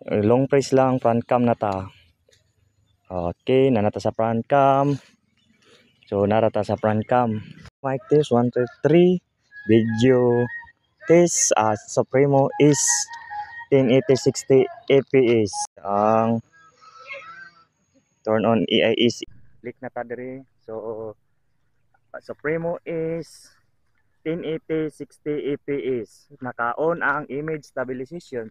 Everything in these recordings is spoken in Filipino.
Long press lang front cam na ta. Okay, nanata sa front cam. So narata sa front cam. Mic test 1 2 3. Video test Supremo is 1080 60 fps. Ang turn on AI is click na ta diri. So Supremo is 1080 60 fps. Naka-on ang image stabilization.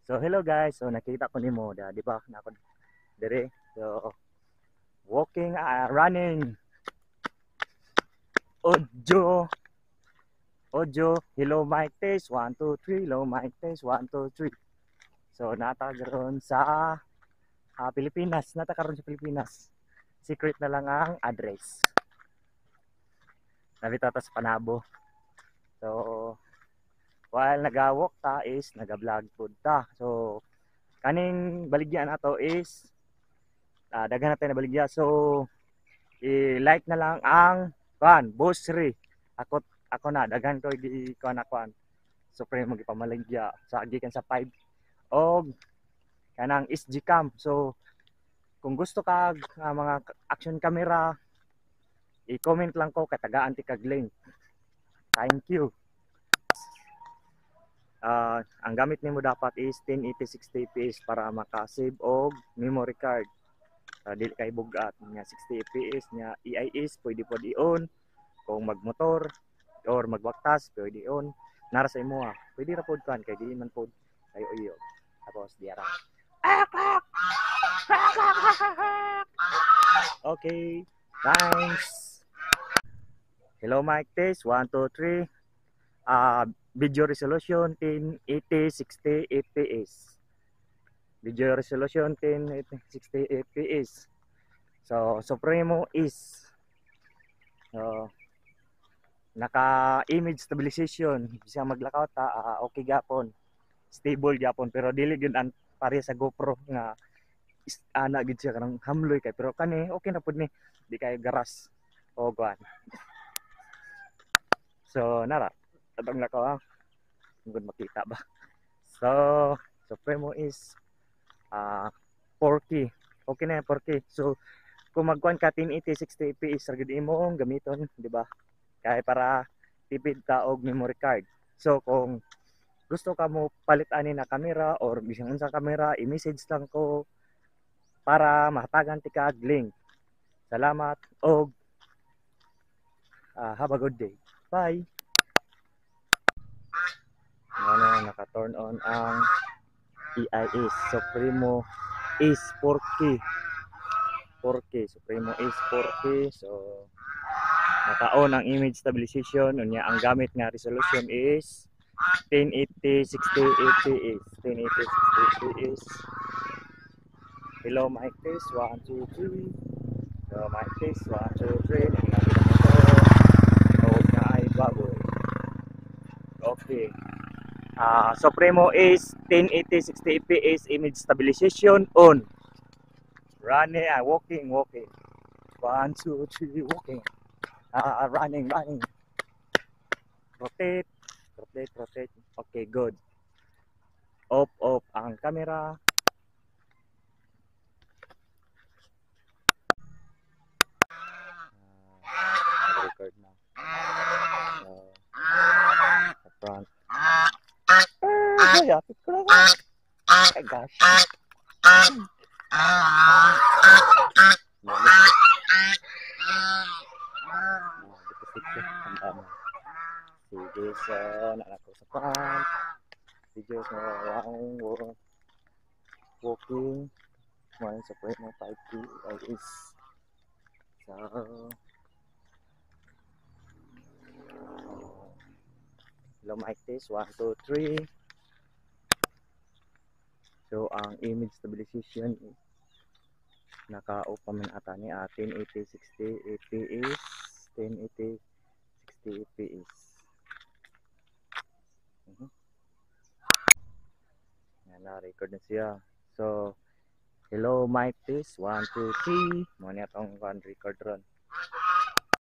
So hello guys, so nakita ko nimo di ba nako dire. So walking running audio hello mic test 1 2 3 hello mic test 1 2 3. So natagaron sa Pilipinas, natakaron sa Pilipinas. Secret na lang ang address. Nabita ta sa Panabo. So while nagawalk ta is naga-vlog pud ta. So kaning baligya nato is daghan natin na baligya. So i-like na lang ang Bossry. Ako na daghan ko di kuan Supremo gipamaligya sa gikan sa 5 og kanang SG cam. So kung gusto ka mga action camera, i-comment lang ko katagaan ti kag link. Thank you. Ang gamit nimo dapat is 1080 60 fps para maka-save og memory card. Dili kay bugat nya 60 fps nya EIS pwede pod i-on kung magmotor or magwaktas pwede i-on nara sa imo pwede ra pod kan kay dili man pod kayo iyo. Tapos diara. Okay, thanks. Hello mic test 1 2 3. Video resolution 1080 60 fps. Video resolution 1080 60 fps. So Supremo is naka image stabilization siya maglakaw ta okay gapon, stable gapon, pero dili gyud ang pare sa GoPro nga ana gid siya kanang hamloy kay, pero kani okay na pud ni di kay garas o guan. So nara atong lakaw kung makita ba. So Supremo is 4K okay na 4K. So kung magkuan ka 1080 60 fps ra gid imong gamiton, di ba? Kaya para tipid ta og memory card. So kung gusto ka mo palit ani na camera or bisan unsa camera, i-message lang ko para mahatagan ti kag link. Salamat og have a good day. Bye. Naka-turn on ang EIS Supremo is 4K. 4K Supremo is 4K. So naka-on ang image stabilization unya ang gamit nga resolution is 1080 60 fps. 1080 60 fps. Hello mic test 1 2 3. Hello mic test 1 2 3. Oh na ay baboy. Okay. Supremo is 1080 60 fps image stabilization on. Running, walking. 1 2 3 walking. Running. Rotate. Okay, good. Off ang camera. Record na. Sa front. Yapit ko lang. Oh gosh. Sige, so nanak ko sa front. Videos na walking. One Supremo 5K is so hello mic test 1 2 3. So ang image stabilization naka-off pa man ata ni 1080 60 fps 1080 60 fps. Na record na siya. So hello mic test 1 2 3 mo ni atong record ron.